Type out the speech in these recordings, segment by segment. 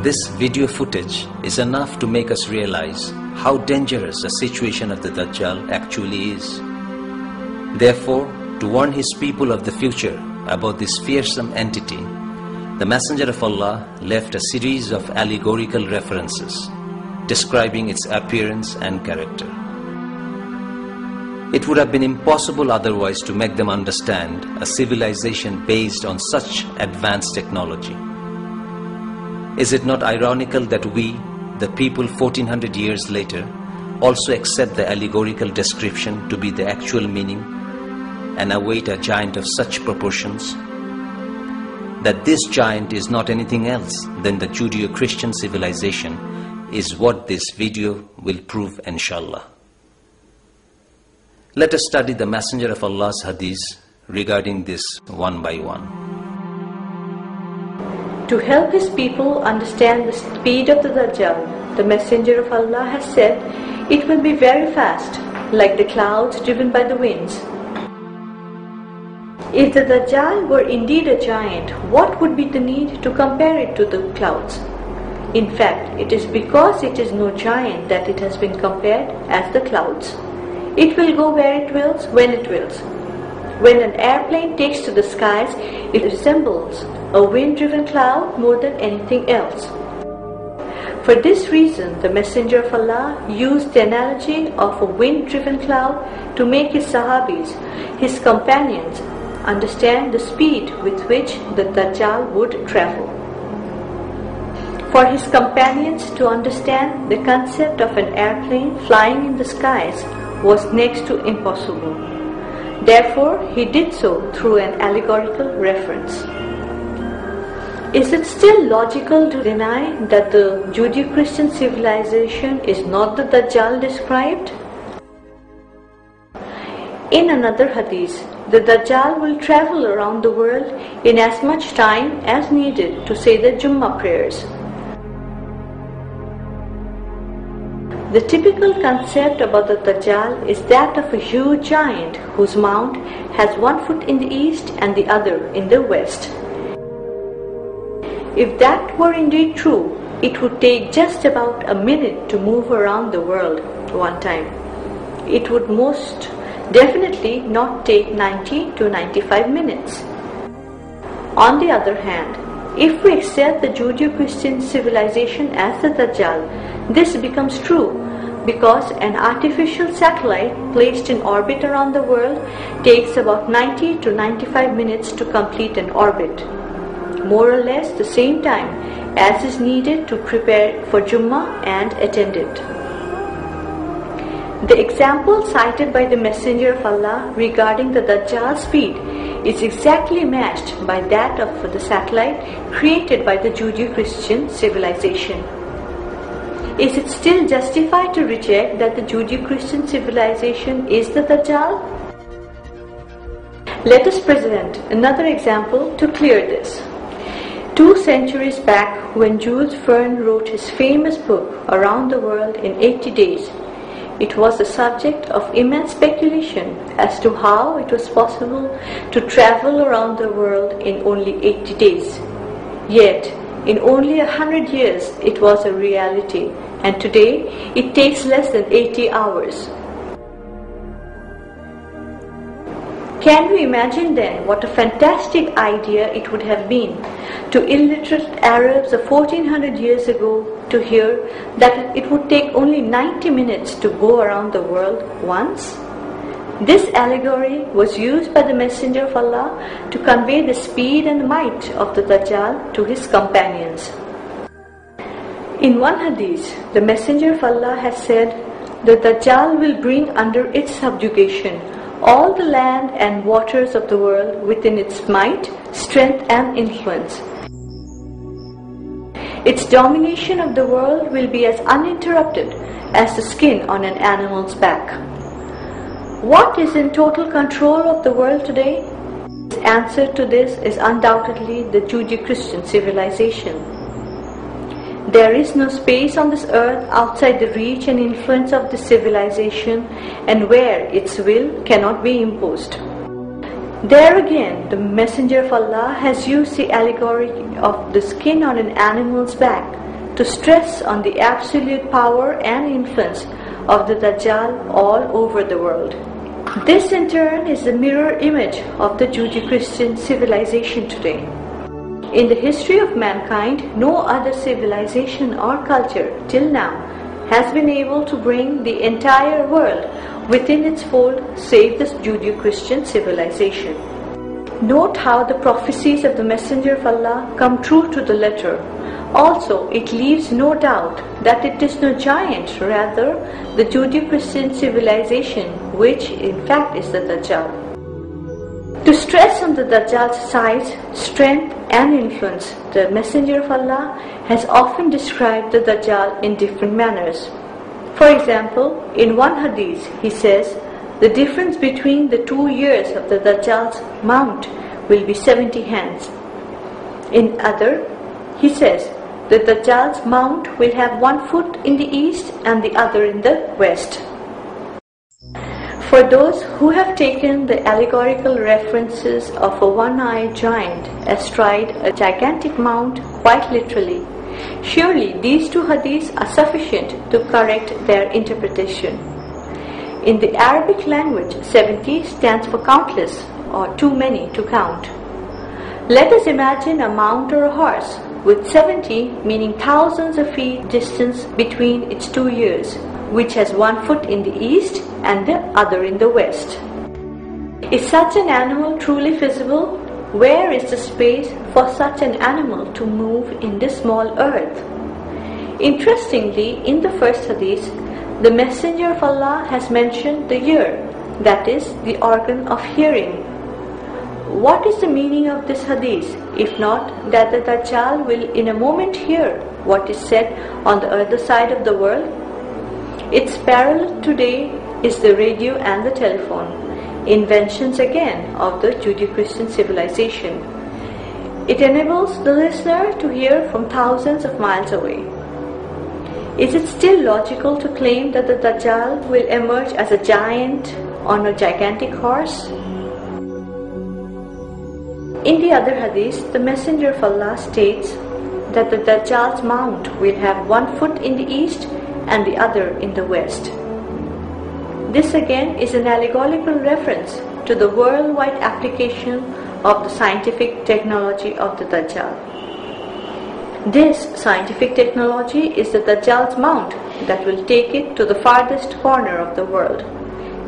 This video footage is enough to make us realize how dangerous the situation of the Dajjal actually is. Therefore, to warn his people of the future about this fearsome entity, the Messenger of Allah left a series of allegorical references describing its appearance and character. It would have been impossible otherwise to make them understand a civilization based on such advanced technology. Is it not ironical that we, the people 1400 years later, also accept the allegorical description to be the actual meaning and await a giant of such proportions? That this giant is not anything else than the Judeo-Christian civilization is what this video will prove, inshallah. Let us study the Messenger of Allah's hadiths regarding this one by one. To help his people understand the speed of the Dajjal, the Messenger of Allah has said, it will be very fast, like the clouds driven by the winds. If the Dajjal were indeed a giant, what would be the need to compare it to the clouds? In fact, it is because it is no giant that it has been compared as the clouds. It will go where it wills, when it wills. When an airplane takes to the skies, it resembles a wind-driven cloud more than anything else. For this reason, the Messenger of Allah used the analogy of a wind-driven cloud to make his Sahabis, his companions, understand the speed with which the Dajjal would travel. For his companions to understand the concept of an airplane flying in the skies was next to impossible. Therefore, he did so through an allegorical reference. Is it still logical to deny that the Judeo-Christian civilization is not the Dajjal described? In another hadith, the Dajjal will travel around the world in as much time as needed to say the Jummah prayers. The typical concept about the Dajjal is that of a huge giant whose mount has one foot in the east and the other in the west. If that were indeed true, it would take just about a minute to move around the world one time. It would most definitely not take 90 to 95 minutes. On the other hand, if we accept the Judeo-Christian civilization as the Dajjal, this becomes true because an artificial satellite placed in orbit around the world takes about 90 to 95 minutes to complete an orbit, more or less the same time as is needed to prepare for Jummah and attend it. The example cited by the Messenger of Allah regarding the Dajjal's speed is exactly matched by that of the satellite created by the Judeo-Christian civilization. Is it still justified to reject that the Judeo-Christian civilization is the Dajjal? Let us present another example to clear this. 2 centuries back, when Jules Verne wrote his famous book Around the World in 80 Days, it was the subject of immense speculation as to how it was possible to travel around the world in only 80 days. Yet, in only 100 years, it was a reality, and today it takes less than 80 hours. Can we imagine then what a fantastic idea it would have been to illiterate Arabs of 1400 years ago to hear that it would take only 90 minutes to go around the world once? This allegory was used by the Messenger of Allah to convey the speed and might of the Dajjal to his companions. In one hadith, the Messenger of Allah has said, the Dajjal will bring under its subjugation all the land and waters of the world within its might, strength and influence. Its domination of the world will be as uninterrupted as the skin on an animal's back. What is in total control of the world today? The answer to this is undoubtedly the Judeo-Christian civilization. There is no space on this earth outside the reach and influence of this civilization, and where its will cannot be imposed. There again, the Messenger of Allah has used the allegory of the skin on an animal's back to stress on the absolute power and influence of the Dajjal all over the world. This in turn is the mirror image of the Judeo-Christian civilization today. In the history of mankind, no other civilization or culture till now has been able to bring the entire world within its fold save the Judeo-Christian civilization. Note how the prophecies of the Messenger of Allah come true to the letter. Also, it leaves no doubt that it is no giant, rather the Judeo-Christian civilization, which in fact is the Dajjal. To stress on the Dajjal's size, strength and influence, the Messenger of Allah has often described the Dajjal in different manners. For example, in one hadith he says, the difference between the 2 years of the Dajjal's mount will be 70 hands. In other, he says, the Dajjal's mount will have 1 foot in the east and the other in the west. For those who have taken the allegorical references of a one-eyed giant astride a gigantic mount quite literally, surely these 2 hadiths are sufficient to correct their interpretation. In the Arabic language, 70 stands for countless or too many to count. Let us imagine a mount or a horse with 70 meaning thousands of feet distance between its 2 ears, which has 1 foot in the east and the other in the west. Is such an animal truly feasible? Where is the space for such an animal to move in this small earth? Interestingly, in the first hadith, the Messenger of Allah has mentioned the ear, that is, the organ of hearing. What is the meaning of this hadith, if not that the Dajjal will in a moment hear what is said on the other side of the world? Its parallel today is the radio and the telephone, inventions again of the Judeo-Christian civilization. It enables the listener to hear from thousands of miles away. Is it still logical to claim that the Dajjal will emerge as a giant on a gigantic horse? In the other hadith, the Messenger of Allah states that the Dajjal's mount will have 1 foot in the east and the other in the west. This again is an allegorical reference to the worldwide application of the scientific technology of the Dajjal. This scientific technology is the Dajjal's mount that will take it to the farthest corner of the world.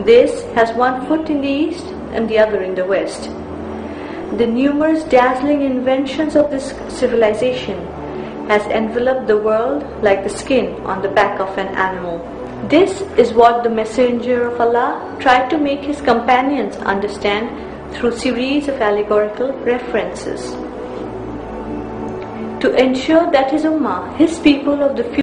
This has 1 foot in the east and the other in the west. The numerous dazzling inventions of this civilization has enveloped the world like the skin on the back of an animal. This is what the Messenger of Allah tried to make his companions understand through series of allegorical references. To ensure that his ummah, his people of the future,